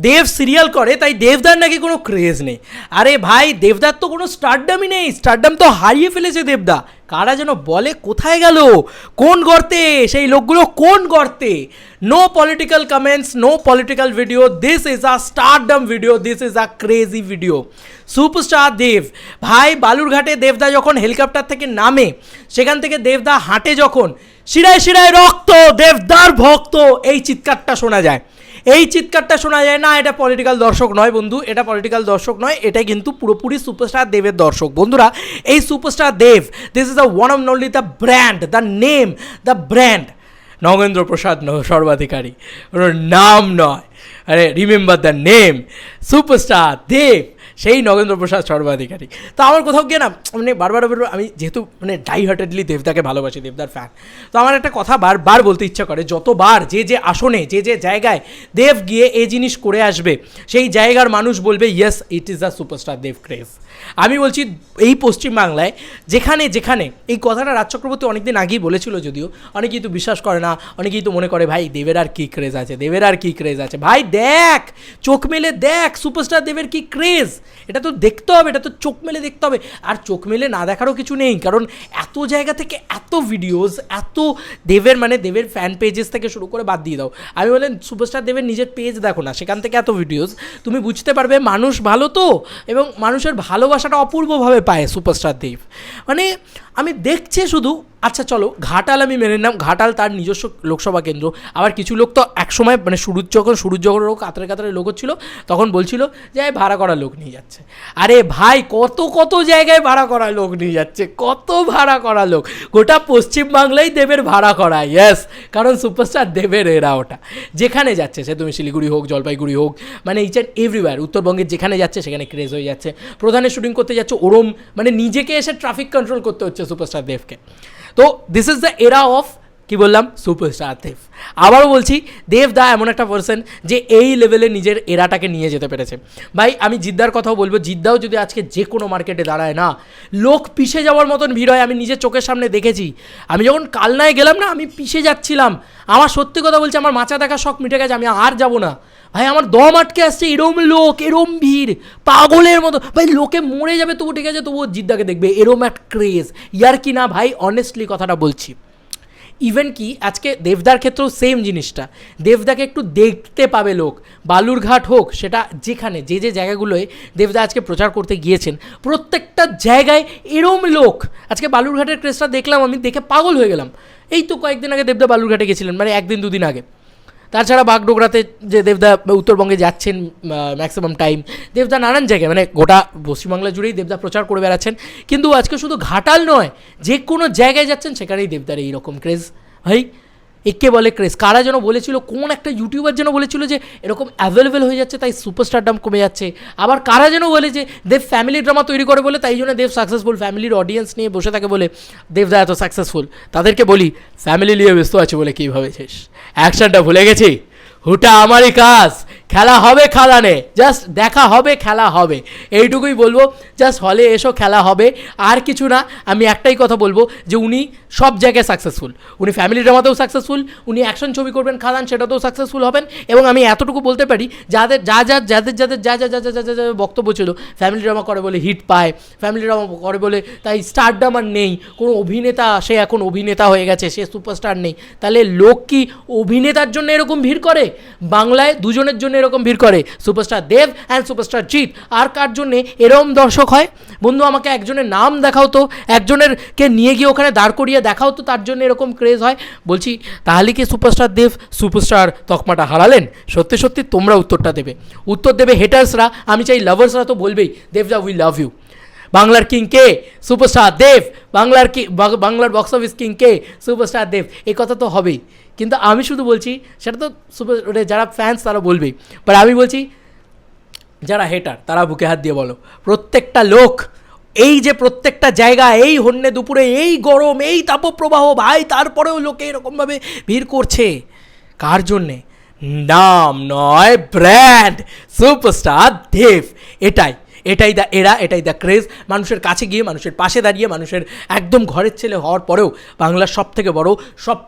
দেব serial করে তাই দেবদার নাকি কোনো ক্রেজ নেই। আরে ভাই, দেবদার তো কোনো স্টারডামই নেই, স্টারডাম তো হারিয়ে ফেলেছে দেবদা। কারা যেন বলে কোথায় গেল, কোন গর্তে সেই লোকগুলো, কোন গর্তে? No political comments, no political video, this is a stardom video, this is a crazy video. Superstar Dev ভাই, বালুরঘাটে দেবদা যখন হেলিকপ্টার থেকে নামে, সেখান থেকে দেবদা হাঁটে যখন, শিরায় শিরায় রক্ত, দেবদার ভক্ত, এই চিৎকারটা শোনা যায়। এই চিৎকারটা শোনা যায় না, এটা পলিটিক্যাল দর্শক নয় বন্ধু, এটা পলিটিক্যাল দর্শক নয়, এটা কিন্তু পুরোপুরি সুপারস্টার দেবের দর্শক। বন্ধুরা, এই superstar Dev, this is the one of only the brand, the name, the brand. Nagendra Prasad Sarbadhikari, ওর নাম নয়। আরে remember the name, superstar Dev, সেই নগেন্দ্র প্রসাদ সর্বাধিকারী। তো আমার কোথাও গিয়ে না, মানে বারবার আমি যেহেতু মানে ডাই হার্টেডলি দেবদাকে ভালোবাসি, দেবদার ফ্যান, তো আমার একটা কথা বারবার বলতে ইচ্ছা করে, যতবার যে যে আসনে, যে যে জায়গায় দেব গিয়ে এই জিনিস করে আসবে, সেই জায়গার মানুষ বলবে yes, it is the superstar Dev craze. আমি বলছি এই পশ্চিমবাংলায় যেখানে যেখানে, এই কথাটা রাজ চক্রবর্তী অনেকদিন আগেই বলেছিল, যদিও অনেকেই তো বিশ্বাস করে না, অনেকেই তো মনে করে ভাই দেবের আর কী ক্রেজ আছে, দেবের আর কী ক্রেজ আছে। ভাই দেখ, চোখ মেলে দেখ সুপারস্টার দেবের কী ক্রেজ, এটা তো দেখতে হবে, এটা তো চোখ মেলে দেখতে হবে। আর চোখ মেলে না দেখারও কিছু নেই, কারণ এত জায়গা থেকে এত ভিডিওস, এত দেবের মানে দেবের ফ্যান পেজেস থেকে শুরু করে বাদ দিয়ে দাও, আমি বলেন সুপারস্টার দেবের নিজের পেজ দেখো না, সেখান থেকে এত ভিডিওস, তুমি বুঝতে পারবে মানুষ ভালো তো, এবং মানুষের ভালোবাসাটা অপূর্বভাবে পায় সুপারস্টার দেব। মানে আমি দেখছি শুধু, আচ্ছা চলো ঘাটাল আমি মেনে নিলাম, ঘাটাল তার নিজস্ব লোকসভা কেন্দ্র, আবার কিছু লোক তো একসময় মানে সুরুজ যখন লোক কাতারে কাতারে লোক হচ্ছিল, তখন বলছিল যে ভাড়া করা লোক নিয়ে যাচ্ছে। আরে ভাই, কত কত জায়গায় ভাড়া করা লোক নিয়ে যাচ্ছে, কত ভাড়া করা লোক, গোটা পশ্চিমবাংলায় দেবের ভাড়া করা, ইয়েস, কারণ সুপারস্টার দেবের এরা ওটা, যেখানে যাচ্ছে, সে তুমি শিলিগুড়ি হোক, জলপাইগুড়ি হোক, মানে ইচ অ্যান্ড এভরিওয়্যার, উত্তরবঙ্গের যেখানে যাচ্ছে সেখানে ক্রেজ হয়ে যাচ্ছে। প্রধানের শুটিং করতে যাচ্ছে, ওরম মানে নিজেকে এসে ট্রাফিক কন্ট্রোল করতে হচ্ছে সুপারস্টার দেবকে। তো দিস ইজ দ্য এরা অফ, কি বললাম, সুপারস্টার দেব। আবারও বলছি, দেবদা এমন একটা পার্সন যে এই লেভেলে নিজের এরাটাকে নিয়ে যেতে পেরেছে। ভাই আমি জিদ্দার কথাও বলবো, জিদ্দাও যদি আজকে যে কোনো মার্কেটে দাঁড়ায় না, লোক পিষে যাওয়ার মতন ভিড় হয়, আমি নিজের চোখের সামনে দেখেছি। আমি যখন কালনায় গেলাম না, আমি পিষে যাচ্ছিলাম, আমার সত্যি কথা বলছি, আমার মাচা দেখা শখ মিটে গেছে, আমি আর যাবো না ভাই, আমার দম আটকে আসছে, এরম লোক, এরম ভিড়, পাগলের মতো। ভাই লোকে মরে যাবে তবু ঠিক আছে, তবুও জিদ্দাকে দেখবে, এরম এক ক্রেজ। ইয়ার কি না ভাই, অনেস্টলি কথাটা বলছি। ইভেন কি আজকে দেবদার ক্ষেত্রেও সেম জিনিসটা, দেবদাকে একটু দেখতে পাবে লোক, বালুরঘাট হোক, সেটা যেখানে যে যে জায়গাগুলোয় দেবদা আজকে প্রচার করতে গিয়েছেন, প্রত্যেকটা জায়গায় এরম লোক। আজকে বালুরঘাটের ক্রেজটা দেখলাম, আমি দেখে পাগল হয়ে গেলাম। এই তো কয়েকদিন আগে দেবদা বালুরঘাটে গেছিলেন, মানে একদিন দুদিন আগে। তাছাড়া বাগডোগরাতে যে দেবদা উত্তরবঙ্গে যাচ্ছেন ম্যাক্সিমাম টাইম, দেবদা নানান জায়গায় মানে গোটা পশ্চিমবাংলা জুড়েই দেবদা প্রচার করে বেড়াচ্ছেন। কিন্তু আজকে শুধু ঘাটাল নয়, যে কোনো জায়গায় যাচ্ছেন সেখানেই দেবদার এইরকম ক্রেজ। ভাই একে বলে ক্রেজ। কারা যেন বলেছিল, কোন একটা ইউটিউবার যেন বলেছিল যে এরকম অ্যাভেলেবেল হয়ে যাচ্ছে তাই সুপারস্টারডাম কমে যাচ্ছে। আবার কারা যেন বলে যে দেব ফ্যামিলি ড্রামা তৈরি করে বলে তাই জন্য দেব সাকসেসফুল, ফ্যামিলির অডিয়েন্স নিয়ে বসে থাকে বলে দেবদা এত সাকসেসফুল। তাদেরকে বলি, ফ্যামিলি নিয়ে ব্যস্ত আছে বলে কী ভাবেছিস? অ্যাকশনটা ভুলে গেছি, হুটা আমারই কাজ, খেলা হবে খাদানে, জাস্ট দেখা হবে, খেলা হবে, এইটুকুই বলবো। জাস্ট হলে এসো, খেলা হবে, আর কিছু না। আমি একটাই কথা বলবো যে উনি সব জায়গায় সাকসেসফুল, উনি ফ্যামিলি ড্রামাতেও সাকসেসফুল, উনি অ্যাকশন ছবি করবেন খাদান সেটাতেও সাকসেসফুল হবেন। এবং আমি এতটুকু বলতে পারি, যাদের যা বক্তব্য ছিল, ফ্যামিলি ড্রামা করে বলে হিট পায়, ফ্যামিলি ড্রামা করে বলে তাই স্টারডাম আর নেই, কোনো অভিনেতা সে এখন অভিনেতা হয়ে গেছে, সে সুপারস্টার নেই, তাহলে লোক কি অভিনেতার জন্য এরকম ভিড় করে? বাংলায় দুজনের জন্য এরকম ভিড় করে, superstar Dev and superstar Jeet. আর কার জন্যে এরকম দর্শক হয় বন্ধু? আমাকে একজনের নাম দেখাও তো, একজনেরকে নিয়ে গিয়ে ওখানে দাঁড় করিয়ে দেখাও তো, তার জন্য এরকম ক্রেজ হয়। বলছি তাহলে কি সুপারস্টার দেব সুপারস্টার তকমাটা হারালেন? সত্যি সত্যি তোমরা উত্তরটা দেবে, উত্তর দেবে হেটার্সরা। আমি চাই লাভার্সরা তো বলবেই দেবদা উই লাভ ইউ। বাংলার কিং কে? সুপারস্টার দেব। বাংলার বক্স অফিস কিং কে? সুপারস্টার দেব। এই কথা তো হবেই, কিন্তু আমি শুধু বলছি সেটা তো যারা ফ্যান্স তারা বলবেই, বাট আমি বলছি যারা হেটার তারা বুকে হাত দিয়ে বলো, প্রত্যেকটা লোক এই যে প্রত্যেকটা জায়গা, এই হন্যে দুপুরে, এই গরম, এই তাপপ্রবাহ ভাই, তারপরেও লোকে এরকমভাবে ভিড় করছে কার জন্যে? নাম নয়, ব্র্যান্ড, সুপারস্টার দেব। এটাই দ্য ক্রেজ। মানুষের কাছে গিয়ে, মানুষের পাশে দাঁড়িয়ে, মানুষের একদম ঘরের ছেলে হওয়ার পরেও বাংলার সব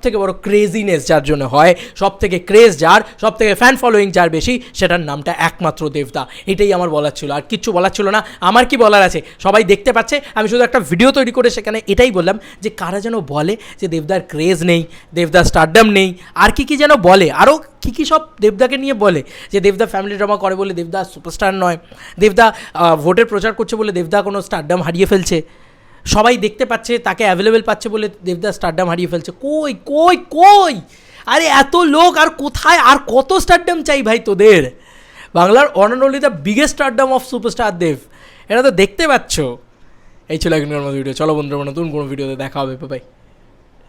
থেকে বড় ক্রেজিনেস যার জন্য হয়, সব থেকে ক্রেজ যার, সব থেকে ফ্যান ফলোয়িং যার বেশি, সেটার নামটা একমাত্র দেবদা। এটাই আমার বলার ছিল, আর কিচ্ছু বলার ছিল না। আমার কি বলার আছে, সবাই দেখতে পাচ্ছে। আমি শুধু একটা ভিডিও তৈরি করে সেখানে এটাই বললাম যে কারা যেন বলে যে দেবদার ক্রেজ নেই, দেবদার স্টারডাম নেই, আর কি যেন বলে, আরও কী সব দেবদাকে নিয়ে বলে যে দেবদা ফ্যামিলি ড্রামা করে বলে দেবদা সুপারস্টার নয়, দেবদা ভোটের প্রচার করছে বলে দেবদা কোনো স্টারডাম হারিয়ে ফেলছে, সবাই দেখতে পাচ্ছে, তাকে অ্যাভেলেবেল পাচ্ছে বলে দেবদা স্টারডাম হারিয়ে ফেলছে। কই আরে এত লোক, আর কোথায়, আর কত স্টারডাম চাই ভাই তোদের? বাংলার one and only the biggest stardom of superstar Dev, এটা তো দেখতে পাচ্ছ। এই ছিল এখনকার মতো ভিডিও। চলো বন্ধুরা, নতুন কোনো ভিডিওতে দেখা হবে, বাই।